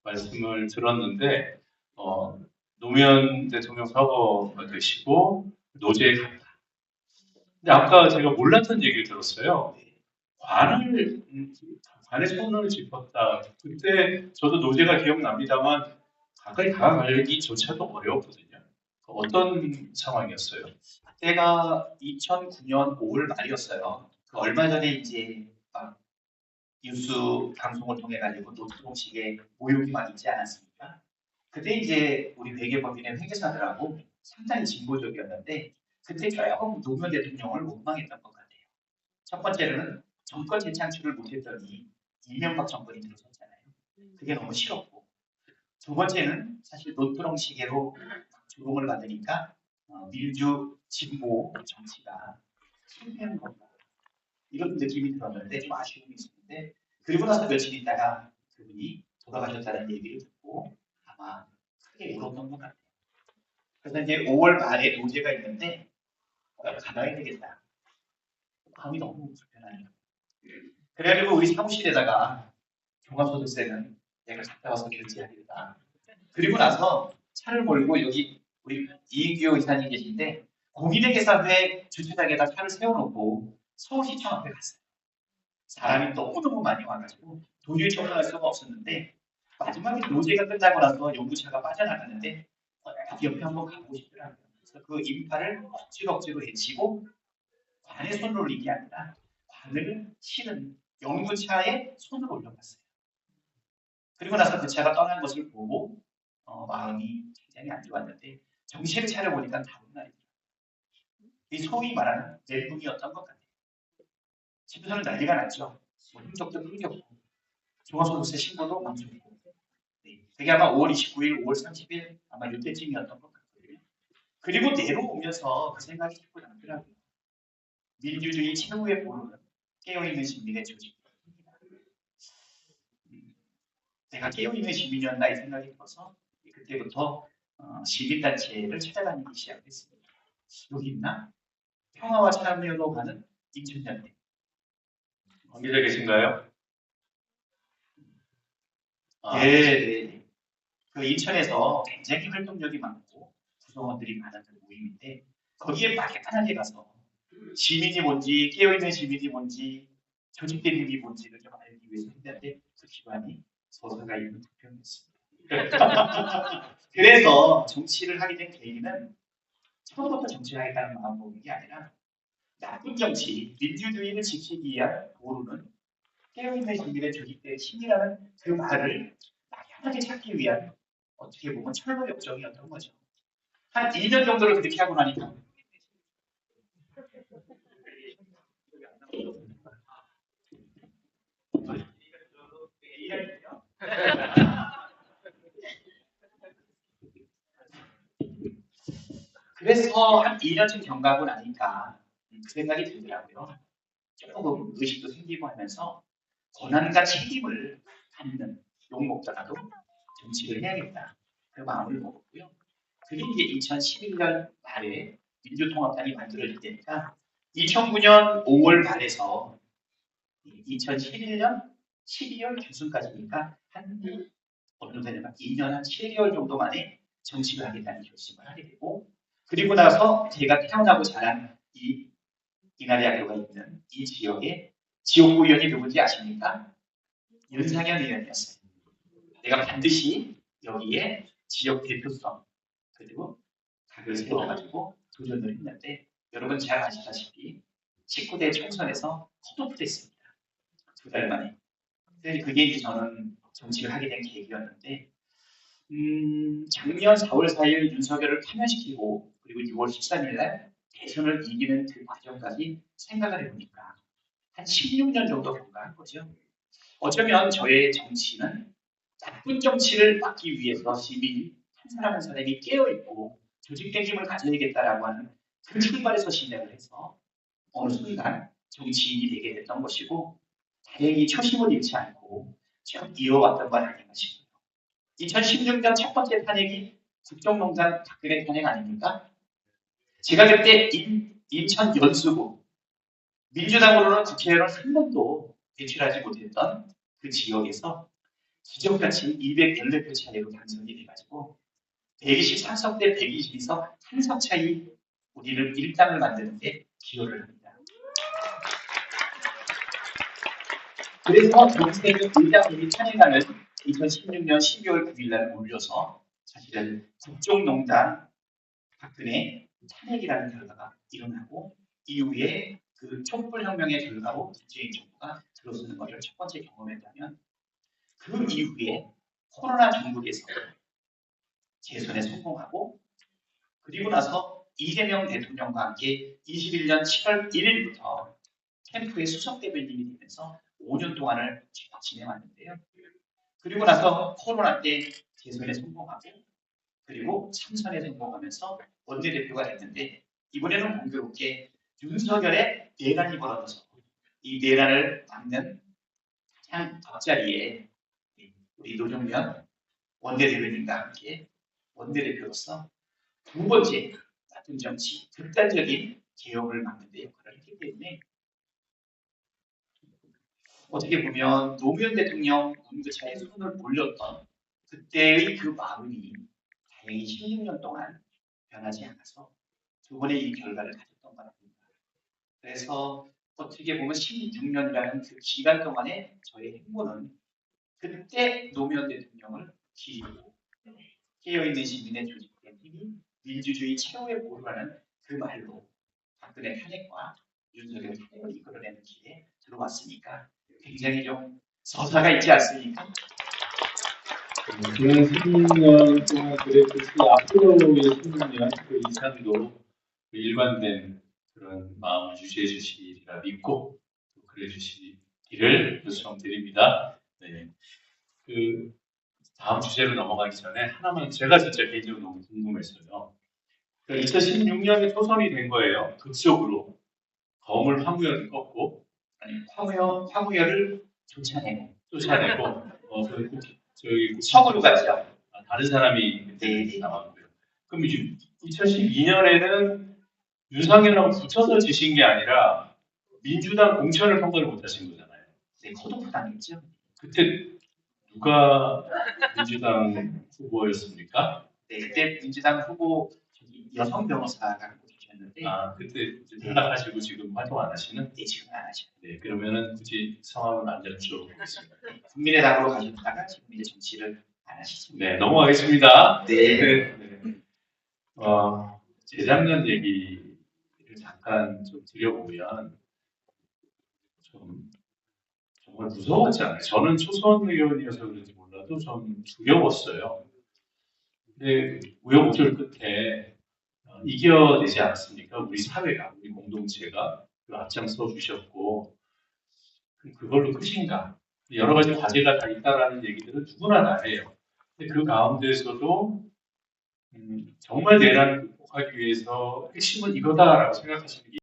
말씀을 들었는데, 노무현 대통령 서거가 되시고, 노제에 갔다. 근데 아까 제가 몰랐던 얘기를 들었어요. 관을, 관에 손을 짚었다. 그때 저도 노제가 기억납니다만, 가까이 다가가기조차도 어려웠거든요. 어떤 상황이었어요? 그때가 2009년 5월 말이었어요. 그 얼마 전에 이제 막 뉴스 방송을 통해 가지고 노트북식의 모욕이 막 있지 않았습니까? 그때 이제 우리 외교법인의 회계사들하고 상당히 진보적이었는데 그때 조금 노무현 대통령을 원망했던 것 같아요. 첫 번째로는 정권 재창출을 못했더니 이명박 정권이 들어섰잖아요. 그게 너무 싫었고 두 번째는 사실 노트북 시계로 조롱을 받으니까 민주 진보 정치가 실패한 건가 이런 느낌이 들었는데 좀 아쉬움이 있었는데 그리고 나서 며칠 있다가 그분이 돌아가셨다는 얘기를 듣고 아마 크게 울었던 것 같아요. 그래서 이제 5월 말에 노제가 있는데 가봐야 되겠다. 마음이 너무 불편하네요. 그래가지고 우리 사무실에다가 종합소득세는 내가 갔다 와서 결제하겠다. 그리고 나서 차를 몰고 여기 우리 이인규 이사님 계신데 공인회계사회 주차장에다 차를 세워놓고 서울시청 앞에 갔어요. 사람이 너무너무 많이 와가지고 도저히 접근할 수가 없었는데 마지막에 노제가 끝나고 나서 연구차가 빠져나갔는데 옆에 한번 가보고 싶더라고요. 그래서 그 인파를 억지로 해치고 관에 손을 올린 게 아니라 관을 실은 연구차에 손을 올려봤어요. 그리고 나서 그 차가 떠난 것을 보고 마음이 굉장히 안 좋았는데 정신을 차려보니까 다음 날이더라고요. 이 소위 말하는 멘붕이었던 것 같아요. 집에서는 난리가 났죠. 뭐 흔적도 끊겼고 종합소득세 신고도 멈췄고 그게 아마 5월 29일, 5월 30일 아마 이때쯤이었던 것 같거든요. 그리고 내려오면서 그 생각이 자꾸 나더라고요. 민주주의 최후의 보루는 깨어있는 시민의 조직입니다. 내가 깨어있는 시민이었나 이 생각이 들어서 그때부터 시민단체를 찾아다니기 시작했습니다. 여기 있나? 평화와 참여로 가는 인천연대. 관계자 계신가요? 네. 그 인천에서 굉장히 활동력이 많고 구성원들이 많은 그 모임인데 거기에 막연하게 가서 시민이 뭔지 깨어있는 시민이 뭔지 조직된 힘이 뭔지를 좀 알기 위해서 했는데 그 기관이 서서가 있는 부평이었습니다. 그래서 정치를 하게 된 계기는 처음부터 정치를 하겠다는 마음먹은 게 아니라 나쁜 정치, 민주주의를 지키기 위한 보루는 깨어있는 시민의 조직된 힘이라는 그 말을 막연하게 찾기 위한 어떻게 보면 철로 역정이었던 거죠. 한 2년 정도를 그렇게 하고 나니까 그래서 한 2년쯤 경과하고 나니까 그 생각이 들더라고요. 조금 의식도 생기고 하면서 권한과 책임을 갖는 욕 먹더라도 정치를 해야겠다. 그 마음을 먹었고요. 그게 이제 2011년 말에 민주통합당이 만들어질 때니까 2009년 5월 말에서 2011년 12월 중순까지니까 한 어느 정도 되냐면 2년 한 7개월 정도 만에 정치를 하겠다는 결심을 하게 되고 그리고 나서 제가 태어나고 자란 이 인하대학교가 있는 이 지역의 지역구 의원이 누군지 아십니까? 윤상현 의원이었어요. 내가 반드시 여기에 지역 대표성 그리고 각을 세워가지고 도전을 했는데 여러분 잘 아시다시피 19대 총선에서 컷오프 됐습니다. 2달 만에. 그게 이제 저는 정치를 하게 된 계기였는데 작년 4월 4일 윤석열을 파면시키고 그리고 6월 13일 날 대선을 이기는 그 과정까지 생각을 해보니까 한 16년 정도 경과한 거죠. 어쩌면 저의 정치는 나쁜 정치를 막기 위해서 시민이 한 사람 한 사람이 깨어있고 조직된 힘을 가져야겠다라고 하는 그 출발에서 시작을 해서 어느 순간 정치인이 되게 됐던 것이고 다행히 초심을 잃지 않고 쭉 이어왔던 건 아닌가 싶어요. 2016년 첫 번째 탄핵이 국정농단 박근혜 탄핵 아닙니까? 제가 그때 인천 연수구 민주당으로는 국회의원 한 번도 배출하지 못했던 그 지역에서 기적같이 214표 차이로 당선이 돼가지고 123석 대 122석 한 석 차이 우리를 일당을 만드는데 기여를 합니다. 그래서 동생이 일당이 탄핵안을 2016년 12월 9일 날 올려서 사실은 국정농단 박근혜 탄핵이라는 결과가 일어나고 이후에 그 촛불혁명의 결과로 문재인 정부가 들어서는 것을 첫 번째 경험했다면 그 이후에 코로나 정국에서 재선에 성공하고 그리고 나서 이재명 대통령과 함께 21년 7월 1일부터 캠프의 수석 대변인이 되면서 5년 동안을 진행왔는데요. 그리고 나서 코로나 때 재선에 성공하고 그리고 참선에 성공하면서 원내대표가 됐는데 이번에는 공교롭게 윤석열의 내란이 벌어져서 이 내란을 막는 가장 앞자리에 우리 노정면 원내대변인과 함께 원내대표로서 두 번째 같은 정치 극단적인 개혁을 막는 데 역할을 했기 때문에 어떻게 보면 노무현 대통령 문교차에 손을 올렸던 그때의 그 마음이 다행히 16년 동안 변하지 않아서 두 번의 이 결과를 가졌던 것 같습니다. 그래서 어떻게 보면 16년이라는 그 기간 동안의 저의 행보는 그때 노무현 대통령을 기리고 깨어있는 시민의 조직된 힘이 민주주의 최후의 보루라는 그 말로 박근혜 탄핵과 윤석열 탄핵을 이끌어내는 길에 들어왔으니까 굉장히 좀 서사가 있지 않습니까? 지난 16년 동안 그랬듯이 앞으로의 16년 그 이상도 일관된 그런 마음을 유지해 주시리라 믿고 또 그래 주시기를 요청드립니다. 네. 그 다음 주제로 넘어가기 전에 하나만 제가 진짜 개인적으로 너무 궁금했어요. 그러니까 2016년에 초선이 된 거예요. 극적으로 검을 황우열을 꺾고 아니, 황우열을 쫓아내고 저기 서구로 갔죠. 다른 사람이 그때 나왔고요. 그럼 2012년에는 윤석열하고 붙여서 지신 게 아니라 민주당 공천을 통과를 못 하신 거잖아요. 네, 허둥 당했죠. 그때 누가 민주당 후보였습니까? 네, 그때 민주당 후보 여성 변호사가 갖고 계셨는데 그때 탈락하시고 지금 활동 안 하시는? 네, 지금 안 하시고. 네, 그러면은 굳이 성함은 안 여쭤보겠습니다. 네, 국민의당으로 가셨다가 지금 이제 정치를 안 하시습니다. 네, 넘어가겠습니다. 네. 재작년 얘기를 잠깐 좀 드려보면 정말 무서웠잖아요. 저는 초선 의원이어서 그런지 몰라도 좀 두려웠어요. 근데 우여곡절 끝에 이겨내지 않았습니까? 우리 사회가, 우리 공동체가 앞장서 주셨고 그걸로 끝인가? 여러 가지 과제가 다 있다라는 얘기들은 누구나 다 해요. 근데 그 가운데서도 정말 내란을 극복하기 위해서 핵심은 이거다라고 생각하시는 게